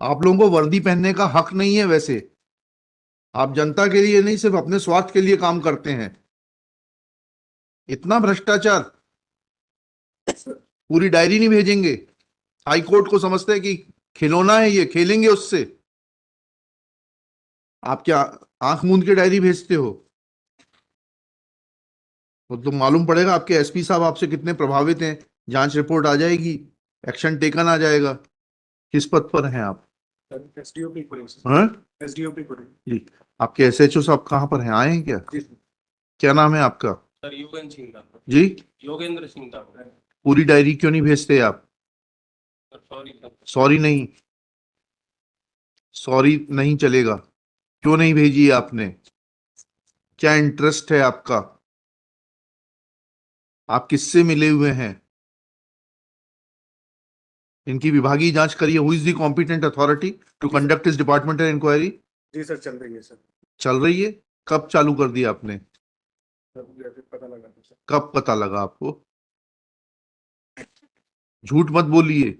आप लोगों को वर्दी पहनने का हक नहीं है। वैसे आप जनता के लिए नहीं, सिर्फ अपने स्वार्थ के लिए काम करते हैं। इतना भ्रष्टाचार। पूरी डायरी नहीं भेजेंगे? हाई कोर्ट को समझते हैं कि खिलौना है, ये खेलेंगे उससे? आप क्या आंख मूंद के डायरी भेजते हो? तो मालूम पड़ेगा आपके एसपी साहब आपसे कितने प्रभावित हैं। जांच रिपोर्ट आ जाएगी, एक्शन टेकन आ जाएगा। किस पद पर हैं आप? एसडीओपी हाँ एसडीओपी जी। आपके एसएचओ साहब कहाँ पर हैं, आए हैं क्या? क्या नाम है आपका? सर योगेंद्र सिंह था। जी, योगेंद्र सिंह था। पूरी डायरी क्यों नहीं भेजते आप? Sorry sir. सॉरी नहीं, सॉरी नहीं चलेगा। क्यों नहीं भेजी है आपने? क्या इंटरेस्ट है आपका? आप किससे मिले हुए हैं? इनकी विभागीय जांच करिए। Who is the competent authority to conduct this departmental inquiry? जी सर, चल रही है सर। चल रही है। कब चालू कर दिया आपने? पता लगा सर। कब पता लगा आपको? झूठ मत बोलिए।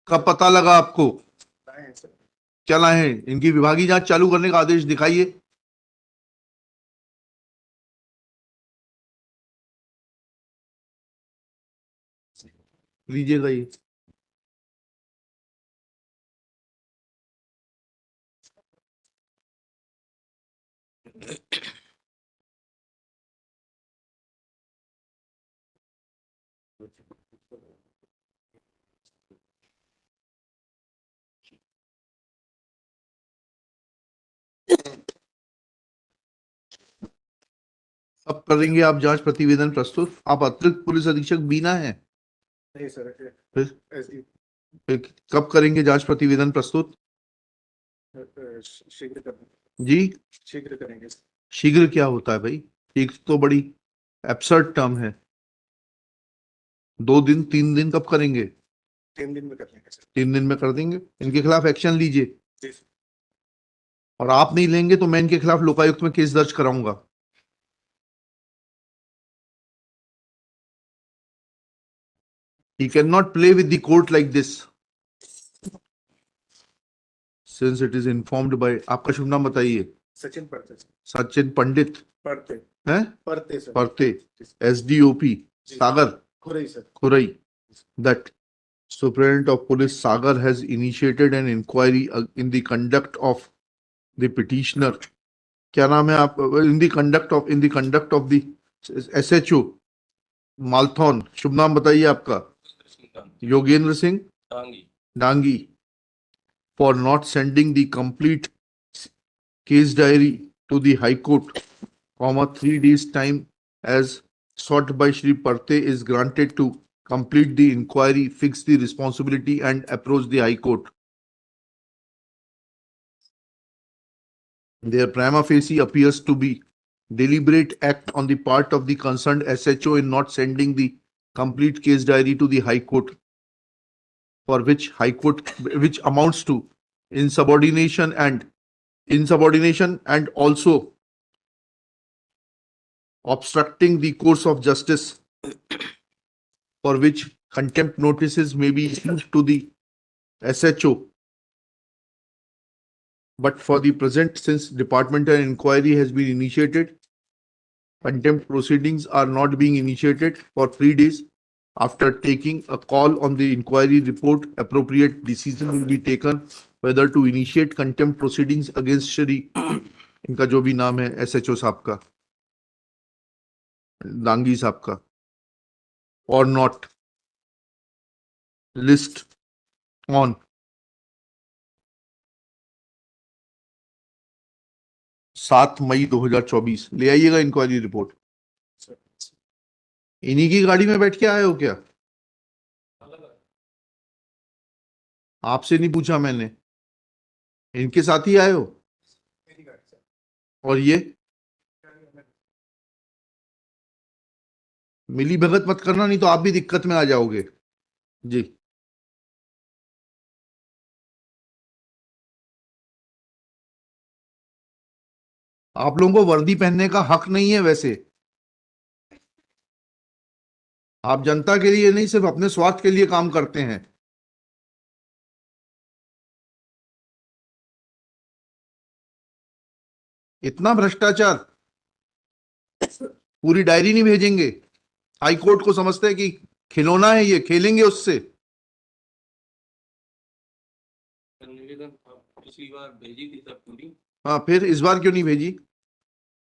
कब पता लगा आपको? क्या लाए हैं? इनकी विभागीय जांच चालू करने का आदेश दिखाइए। लीजिएगा ये। अब करेंगे आप जांच प्रतिवेदन प्रस्तुत? आप अतिरिक्त पुलिस अधीक्षक बीना है? नहीं सर, फिर कब करेंगे जांच प्रतिवेदन प्रस्तुत? शीघ्र जी, शीघ्र करेंगे। शीघ्र क्या होता है भाई? एक तो बड़ी एब्सर्ड टर्म है। 2 दिन 3 दिन कब करेंगे? 3 दिन में कर लेंगे सर। 3 दिन में कर देंगे। इनके खिलाफ एक्शन लीजिए। जी सर। और आप नहीं लेंगे तो मैं इनके खिलाफ लोकायुक्त में केस दर्ज कराऊंगा। He cannot play with the court like this. Since it is informed by, आपका शुभ नाम बताइए। सचिन परते। सचिन पंडित परते हैं? परते सर। परते, SDOP Sagar Khurai sir. Khurai, that Superintendent of Police Sagar has initiated an inquiry in the conduct of the petitioner. क्या नाम है आप? in the conduct of the SHO Malthone. शुभ नाम बताइए आपका। Yogendra Singh Dangi, for not sending the complete case diary to the High Court, 3 days time as sought by Shri Parte is granted to complete the inquiry, fix the responsibility and approach the High Court. Their prima facie appears to be deliberate act on the part of the concerned SHO in not sending the complete case diary to the High Court, for which which amounts to insubordination and also obstructing the course of justice, for which contempt notices may be issued to the SHO. But for the present, since departmental inquiry has been initiated, contempt proceedings are not being initiated for 3 days. After taking a call on the inquiry report, appropriate decision will be taken whether to initiate contempt proceedings against Shri, इनका जो भी नाम है SHO साहब का, दांगी साहब का, or not. List on 7 मई 2024। ले आइएगा इंक्वायरी रिपोर्ट। इन्हीं की गाड़ी में बैठ के आए हो क्या? आपसे नहीं पूछा मैंने, इनके साथ ही आए हो? और ये मिली भगत मत करना, नहीं तो आप भी दिक्कत में आ जाओगे। जी, आप लोगों को वर्दी पहनने का हक नहीं है। वैसे आप जनता के लिए नहीं, सिर्फ अपने स्वार्थ के लिए काम करते हैं। इतना भ्रष्टाचार, पूरी डायरी नहीं भेजेंगे? हाई कोर्ट को समझते हैं कि खिलौना है, ये खेलेंगे उससे? निवेदन पिछली बार भेजी थी सर पूरी, हाँ, फिर इस बार क्यों नहीं भेजी?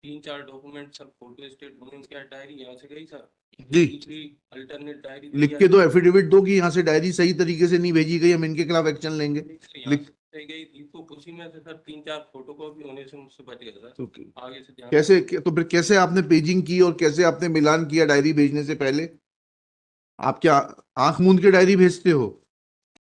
3-4 डॉक्यूमेंट सर, फोटो स्टेट क्या डायरी यहाँ से गई सर, जी। दूसरी अल्टरनेट डायरी लिख के दो, एफिडेविट दो कि यहाँ से डायरी सही तरीके से नहीं भेजी गई, हम इनके खिलाफ एक्शन लेंगे। लिख गई थी, तो उसी में से सर 3-4 फोटो कॉपी होने से मुझसे बच गया सर। तो आगे से ध्यान कैसे, तो फिर कैसे आपने पेजिंग की और कैसे आपने मिलान किया डायरी भेजने से पहले? आप क्या आंख मूंद के डायरी भेजते हो?